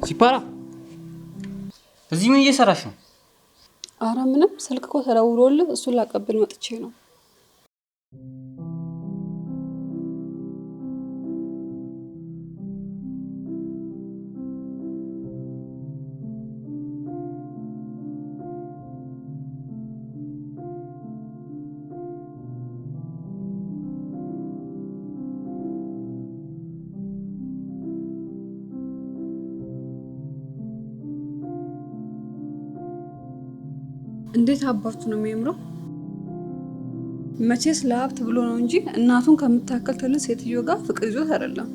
ሲፓራ እዚህ ምን እየሰራሽ ነው? አረ ምንም ስልክ እኮ ተደውሎልህ እሱን ላቀብል መጥቼ ነው። እንዴት አባቱ ነው የሚያምረው? መቼስ ለሀብት ብሎ ነው እንጂ እናቱን ከምታከል ትልቅ ሴትዮ ጋር ፍቅር ይዞት አይደለም።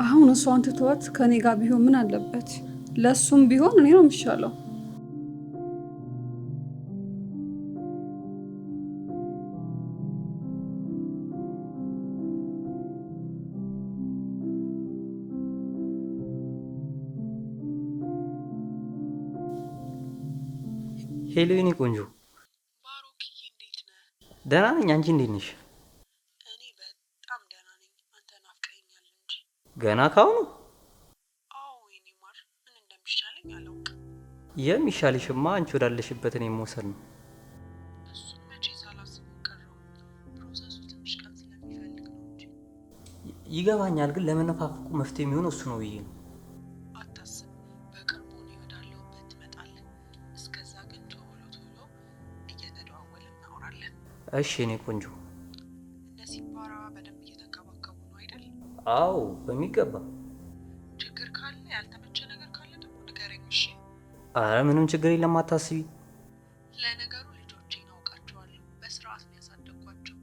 አሁን እሷን ትተዋት ከኔ ጋር ቢሆን ምን አለበት? ለሱም ቢሆን እኔ ነው የሚሻለው። ሄሎ የኔ ቆንጆ። ባሮክዬ እንዴት ነህ? ደህና ነኝ። አንቺ እንዴት ነሽ? እኔ በጣም ደህና ነኝ። አንተ ናፍቀኸኛል እንጂ። ገና ካሁኑ? አዎ የኔ ማር፣ ምን እንደሚሻለኝ አላውቅም። የሚሻልሽማ አንቺ ወዳለሽበት እኔ መውሰድ ነው። እሱም መቼ ሳላስበው ቀረው። ፕሮሰሱ ትንሽ ቀን ስለሚፈልግ ነው እንጂ። ይገባኛል፣ ግን ለመነፋፈቁ መፍትሄ የሚሆነው እሱ ነው ብዬ ነው። አታስብ፣ በቅርቡ እኔ ወዳለሁበት ትመጣለህ። እስከዛ ግን ቶሎ እየተደዋወልን እናወራለን። እሺ የኔ ቆንጆ። እነ ሲፓራ በደንብ እየተንከባከቡ ነው አይደል? አዎ በሚገባ። ችግር ካለ ያልተመቸ ነገር ካለ ደግሞ ንገረኝ እሺ? አረ ምንም ችግር የለም፣ አታስቢ። ለነገሩ ልጆቼን አውቃቸዋለሁ። በስርዓት ነው ያሳደግኳቸው።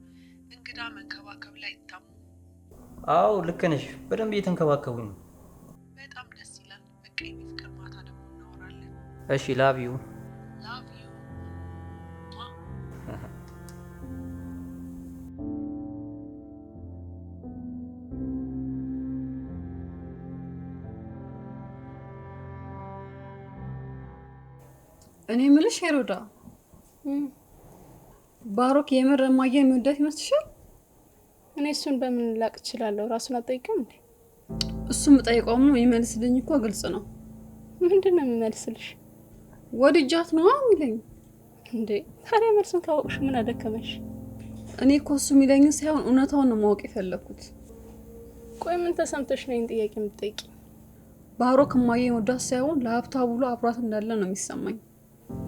እንግዳ መንከባከብ ላይ ይታሙ። አዎ ልክ ነሽ፣ በደንብ እየተንከባከቡኝ ነው። በጣም ደስ ይላል። በቃ የኔ ፍቅር፣ ማታ ደግሞ እናወራለን። እሺ ላቪዩ። ላቭ ዩ። እኔ ምልሽ ሄሮዳ፣ ባሮክ የምር እማዬ የሚወዳት ይመስልሻል? እኔ እሱን በምን ላቅ እችላለሁ? ራሱን አጠይቅም እንዴ? እሱም ጠይቀውም የሚመልስልኝ እኮ ግልጽ ነው። ምንድነው የሚመልስልሽ? ወድጃት ነው የሚለኝ። እንዴ ታዲያ መልሱን ካወቅሽ ምን አደከመሽ? እኔ እኮ እሱ የሚለኝ ሳይሆን እውነታውን ነው ማወቅ የፈለኩት። ቆይ ምን ተሰምተሽ ነው ይሄን ጥያቄ የምትጠይቂ? ባሮክ እማዬ ወዳት ሳይሆን ለሀብቷ ብሎ አብሯት እንዳለ ነው የሚሰማኝ።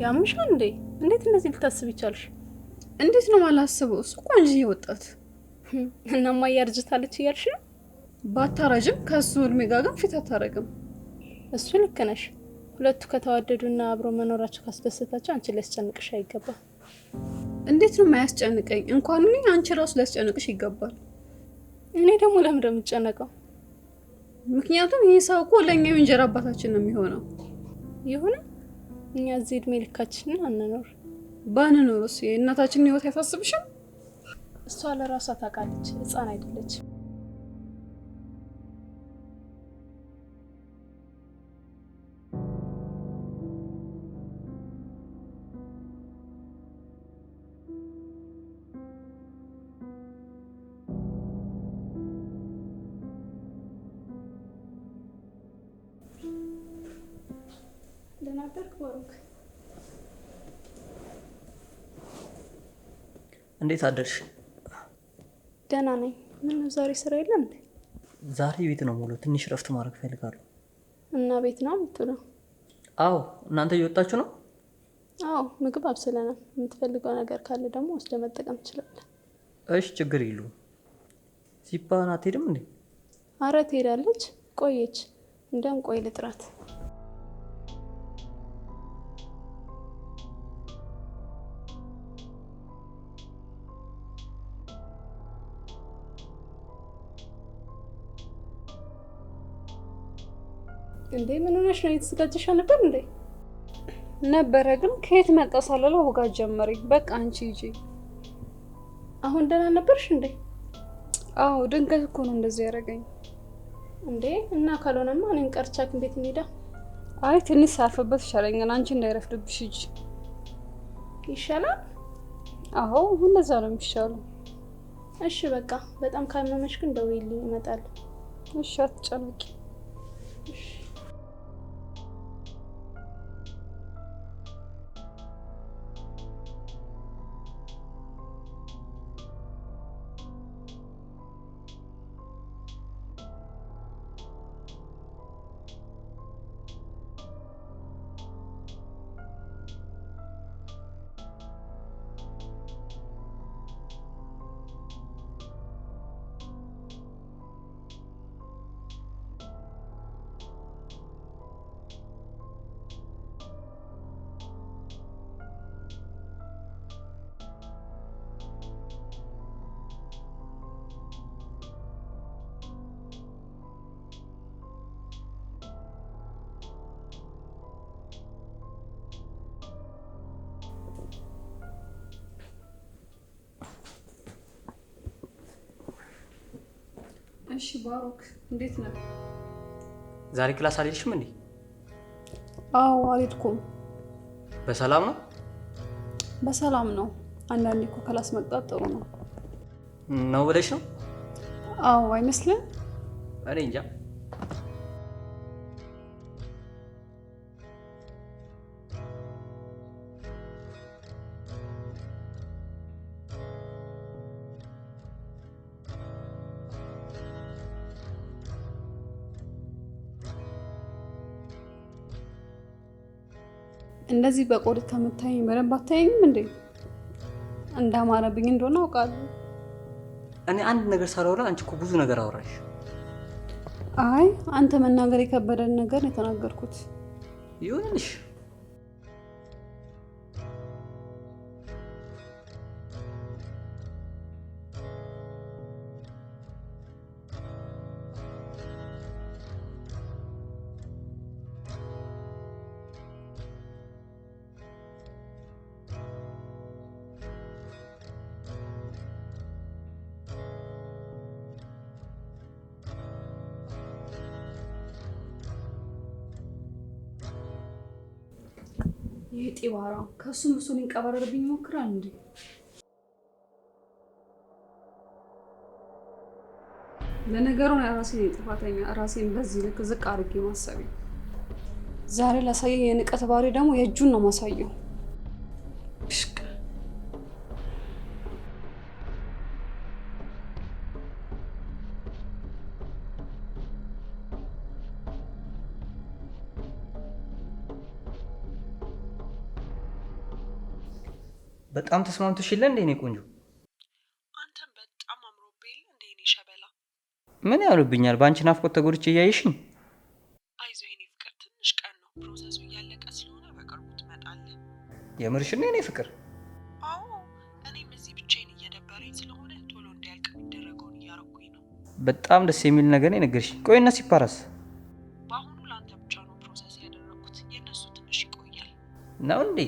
ያምሻል እንዴ? እንዴት እንደዚህ ልታስብ ይቻልሽ? እንዴት ነው ማላስበው? እሱ እኮ እንጂ ወጣት እና እማዬ አርጅታለች እያልሽ ነው? ባታረጅም ከሱ እድሜ ጋር ግን ፊት አታረግም። እሱ ልክ ነሽ። ሁለቱ ከተዋደዱና አብሮ መኖራቸው ካስደሰታቸው አንቺ ሊያስጨንቅሽ አይገባም። እንዴት ነው የማያስጨንቀኝ? እንኳን እኔ አንቺ ራሱ ሊያስጨንቅሽ ይገባል። እኔ ደግሞ ለምን እንደምጨነቀው? ምክንያቱም ይሄ ሰው እኮ ለእኛ የእንጀራ አባታችን ነው የሚሆነው። ይሁን እኛ እዚህ እድሜ ልካችንን አንኖር። ባንኖርስ የእናታችንን ህይወት ያሳስብሽም? እሷ ለራሷ ታውቃለች፣ ህፃን አይደለች። ደህና አደርክ ባሮክ? እንዴት አደርሽ? ደህና ነኝ። ምን ነው ዛሬ ስራ የለም እንዴ? ዛሬ ቤት ነው ሙሉ። ትንሽ ረፍት ማድረግ ፈልጋለሁ። እና ቤት ነው የምትውለው? አዎ። እናንተ እየወጣችሁ ነው? አዎ፣ ምግብ አብስለናል። የምትፈልገው ነገር ካለ ደግሞ ወስደህ መጠቀም ትችላለህ። እሺ ችግር የለውም። ሲፓን አትሄድም እንዴ? አረ ትሄዳለች፣ ቆየች። እንደውም ቆይ ልጥራት። እንዴ ምን ሆነሽ ነው? የተዘጋጀሽ ነበር እንዴ? ነበረ፣ ግን ከየት መጣ ሳላለው ወጋት ጀመረኝ። በቃ አንቺ ሂጂ። አሁን ደህና ነበርሽ እንዴ? አዎ፣ ድንገት እኮ ነው እንደዚህ ያደረገኝ። እንዴ እና ካልሆነማ እኔም ቀርቻክ እንዴት እንሄዳ? አይ ትንሽ ሳርፍበት ይሻለኛል። አንቺ እንዳይረፍድብሽ ሂጂ። ይሻላል? አዎ እንደዛ ነው የሚሻለው። እሺ በቃ በጣም ካመመሽ ግን ደውይልኝ፣ እመጣለሁ። እሺ አትጨነቂ። እሺ ባሮክ እንዴት ነህ? ዛሬ ክላስ አልሄድሽም እንዴ? አዎ አልሄድኩም። በሰላም ነው? በሰላም ነው። አንዳንዴ እኮ ክላስ መቅጣት ጥሩ ነው ነው ብለሽ ነው? አዎ አይመስልም? እኔ እንጃ። እንደዚህ በቆድ ተመታኝ በደንብ አታየኝም እንዴ? እንዳማረብኝ እንደሆነ አውቃለሁ። እኔ አንድ ነገር ሳላወራ አንቺ እኮ ብዙ ነገር አወራሽ። አይ አንተ መናገር የከበደን ነገር ነው የተናገርኩት። ይሁንልሽ። ይሄ ጢባራ ከሱም ብሶ ሊንቀባረርብኝ ይሞክራል እንዴ? ለነገሩ ነው ራሴን ጥፋተኛ ራሴን በዚህ ልክ ዝቅ አድርጌ ማሰቤ። ዛሬ ላሳየው የንቀት ባህሪ ደግሞ የእጁን ነው ማሳየው። በጣም ተስማምቶሽ የለ እንዴ? እኔ ቆንጆ አንተም በጣም አምሮብኝ እንዴ? እኔ ሸበላ ምን ያሉብኛል? በአንቺ ናፍቆት ተጎድቼ እያየሽኝ። አይዞህ የኔ ፍቅር፣ ትንሽ ቀን ነው ፕሮሰሱ እያለቀ ስለሆነ በቅርቡ ትመጣለህ። የምርሽን ነው የኔ ፍቅር? አዎ እኔም እዚህ ብቻዬን እየደበረኝ ስለሆነ ቶሎ እንዲያልቅ የሚደረገውን እያረኩኝ ነው። በጣም ደስ የሚል ነገር ነው የነገርሽኝ። ቆይና ሲፓራስ? በአሁኑ ለአንተ ብቻ ነው ፕሮሰስ ያደረኩት፣ የእነሱ ትንሽ ይቆያል። ነው እንዴ?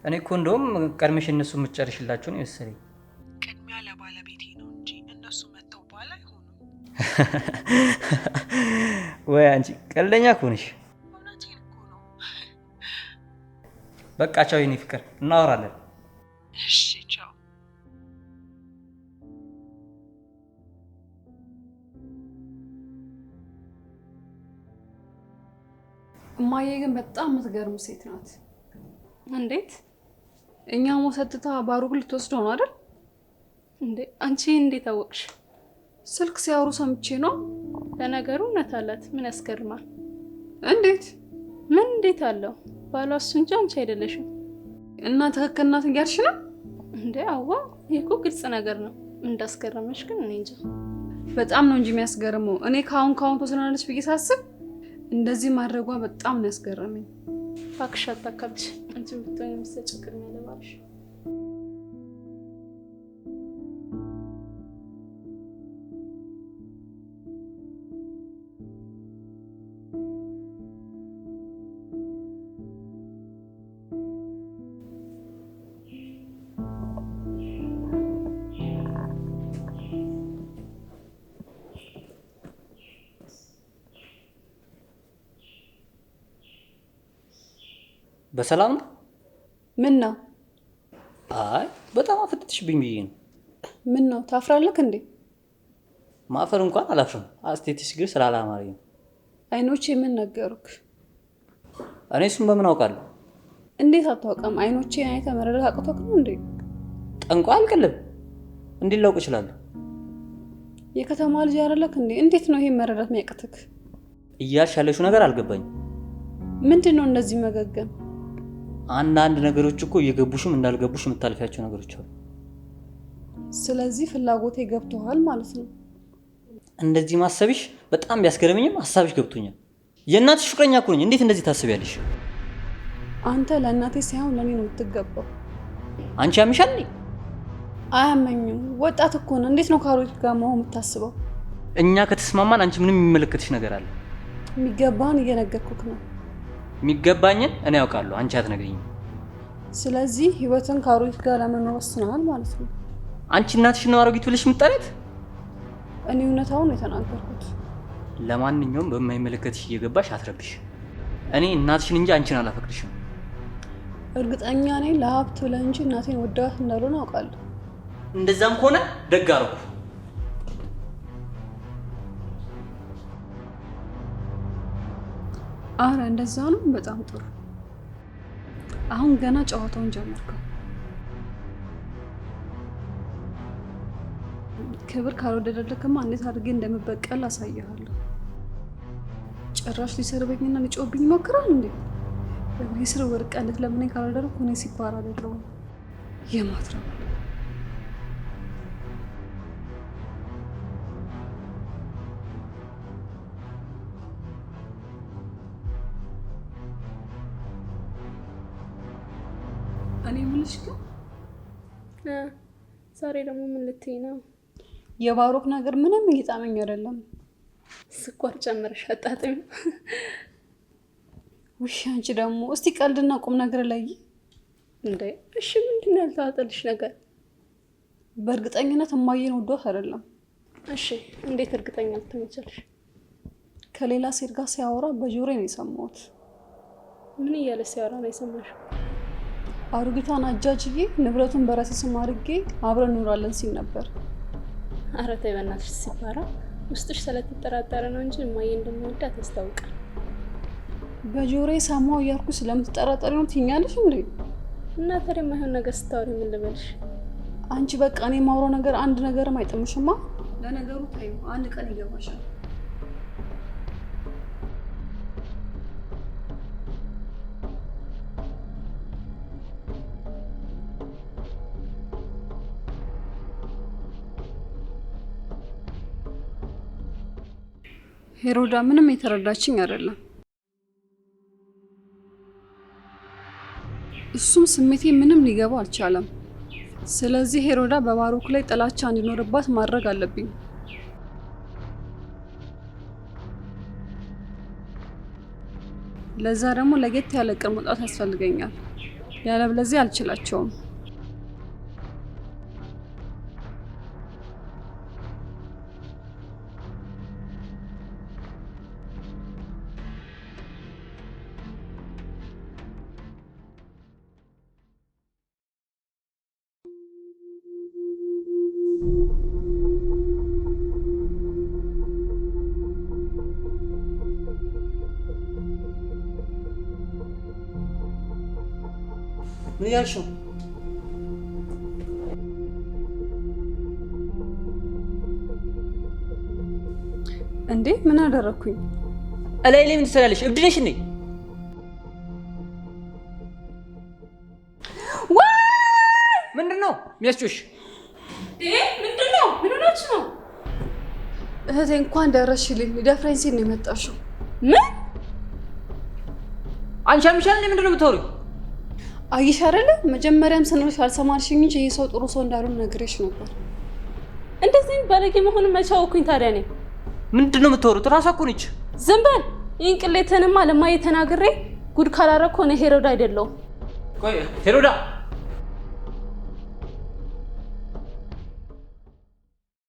እኔ እኮ እንደውም ቀድመሽ እነሱ የምትጨርሽላቸው ነው የመሰለኝ። ቅድሚያ ለባለቤቴ ነው እንጂ እነሱ መጥተው በኋላ አይሆኑም። ወይ አንቺ ቀልደኛ እኮ ነሽ። እውነቴን እኮ ነው። በቃ ቻው የኔ ፍቅር፣ እናወራለን። እሺ ቻው። እማዬ ግን በጣም የምትገርም ሴት ናት። እንዴት? እኛ ሞሰትታ ባሩክ ልትወስደው ነው አይደል እንዴ? አንቺ እንዴት አወቅሽ? ስልክ ሲያወሩ ሰምቼ ነው። ለነገሩ እውነት አላት። ምን ያስገርማል? እንዴት? ምን እንዴት አለው? ባሏ እሱ እንጂ አንቺ አይደለሽም። እና ትክክል ናት እያልሽ ነው እንዴ? አዋ ይሄ እኮ ግልጽ ነገር ነው። እንዳስገረመሽ ግን እኔ እንጃ። በጣም ነው እንጂ የሚያስገርመው። እኔ ካሁን ትወስናለች ብዬ ሳስብ እንደዚህ ማድረጓ በጣም ነው ያስገረመኝ። እባክሽ አታካብጂ። አንቺም ብትሆኚ የምትሰጪው ቅድሚያ ለባልሽ። በሰላም ነው? ምን ነው? አይ በጣም አፈጥጥሽብኝ ብዬ ነው። ምን ነው ታፍራለህ እንዴ? ማፈር እንኳን አላፍርም። አስቴትሽ ግን ስላላማረኝ ነው። አይኖቼ ምን ነገሩክ? እኔ እሱን በምን አውቃለሁ? እንዴት አታውቅም? አይኖቼን አይተህ መረዳት አቅቶክ ነው እንዴ? ጠንቋይ አልቀልም። እንዴት ላውቅ እችላለሁ? የከተማ ልጅ አይደለክ እንዴ? እንዴት ነው ይሄ መረዳት የሚያቅትክ? እያልሽ ያለሽው ነገር አልገባኝም። ምንድነው እንደዚህ መገገም? አንዳንድ ነገሮች እኮ እየገቡሽም እንዳልገቡሽ የምታልፊያቸው ነገሮች አሉ። ስለዚህ ፍላጎቴ ገብቶሃል ማለት ነው። እንደዚህ ማሰብሽ በጣም ቢያስገርመኝም ሐሳብሽ ገብቶኛል። የእናትሽ ፍቅረኛ እኮ ነኝ። እንዴት እንደዚህ ታስቢያለሽ? አንተ ለእናቴ ሳይሆን ለኔ ነው የምትገባው። አንቺ ያምሻል እንዴ? አያመኝም። ወጣት እኮ ነው። እንዴት ነው ካሮት ጋር መሆን የምታስበው? እኛ ከተስማማን አንቺ ምንም የሚመለከትሽ ነገር አለ? የሚገባህን እየነገርኩክ ነው። የሚገባኝን እኔ ያውቃለሁ፣ አንቺ አትነግሪኝም። ስለዚህ ህይወትን ካሮት ጋር ለመኖር ወስነሃል ማለት ነው። አንቺ እናትሽ ነው አሮጊት ብለሽ የምትጠሪት? እኔ እውነታውን ነው የተናገርኩት። ለማንኛውም በማይመለከትሽ እየገባሽ አትረብሽ። እኔ እናትሽን እንጂ አንቺን አላፈቅድሽም። እርግጠኛ ነኝ ለሀብት ብለህ እንጂ እናቴን ወዳት እንዳልሆነ አውቃለሁ። እንደዛም ከሆነ ደግ አደረኩ። አረ እንደዛ ነው። በጣም ጥሩ። አሁን ገና ጨዋታውን ጀመርከው። ክብር ካልወደደልክማ እንዴት አድርጌ እንደምበቀል አሳይሃለሁ። ጭራሽ ሊሰርበኝና ሊጮህብኝ ይሞክራል እንዴ? በእግሬ ስር ወድቀህ እንድትለምነኝ ካላደረኩ እኔ ሲባል አይደለሁም የማትረባ። እኔ የምልሽ ግን ዛሬ ደግሞ ምን ልትይ ነው? የባሮክ ነገር ምንም እየጣመኝ አይደለም። ስኳር ጨምረሽ አጣጥም። ውሽ አንቺ ደግሞ እስቲ ቀልድና ቁም ነገር ላይ እንዴ። እሺ ምንድን ነው ያልተዋጠልሽ ነገር? በእርግጠኝነት እማዬን ወዷት አይደለም። እሺ እንዴት እርግጠኛ ልትሆኚ ቻልሽ? ከሌላ ሴት ጋር ሲያወራ በጆሮዬ ነው የሰማሁት። ምን እያለ ሲያወራ ነው የሰማሽው? አሮጊቷን አጃጅዬ ንብረቱን በራሴ ስም አድርጌ አብረን እንኖራለን ሲል ነበር። ኧረ ተይ በእናትሽ ሲባራ ውስጥሽ ስለተጠራጠረ ነው እንጂ እማዬ እንደምወዳት ያስታውቃል። በጆሮዬ ሰማሁ እያልኩ ስለምትጠራጠሪ ነው ትይኛለሽ እንዴ? እና ታዲያ የማይሆን ነገር ስታወሪ ምን ልበልሽ? አንቺ በቃ እኔ የማውራው ነገር አንድ ነገርም አይጥምሽማ። ለነገሩ ታዩ አንድ ቀን ይገባሻል። ሄሮዳ ምንም የተረዳችኝ አይደለም። እሱም ስሜቴ ምንም ሊገባው አልቻለም። ስለዚህ ሄሮዳ በባሮክ ላይ ጥላቻ እንዲኖርባት ማድረግ አለብኝ። ለዛ ደግሞ ለየት ያለ እቅድ መውጣት ያስፈልገኛል። ያለበለዚያ አልችላቸውም። ምን ያልሽ ነው? እንዴ ምን አደረኩኝ? እላይ ላይ ምን ትሰራለሽ? እብድ ነሽ እንዴ? ምንድነው የሚያስጮሽ? ምንድነው? ምን ሆነች ነው? እህቴ እንኳን ደረስሽልኝ። ሊደፍረኝ ሲል ነው የመጣሽው። ምን? አንቺ አምሻል እንዴ? ምንድነው የምታወሪው? አይሽ አይደለ መጀመሪያም ስንልሽ አልሰማልሽኝ እንጂ ይሄ ሰው ጥሩ ሰው እንዳልሆነ ነግሬሽ ነበር። እንደዚህ ባለጌ መሆኑን መቼ አወኩኝ ታዲያ? እኔ ምንድነው የምታወሩት? ራሷ እኮ ነች። ዝም በል። ይህን ቅሌትንማ ለማየ ተናግሬ ጉድ ካላረኩ እኔ ሄሮዳ አይደለሁም። ቆይ ሄሮዳ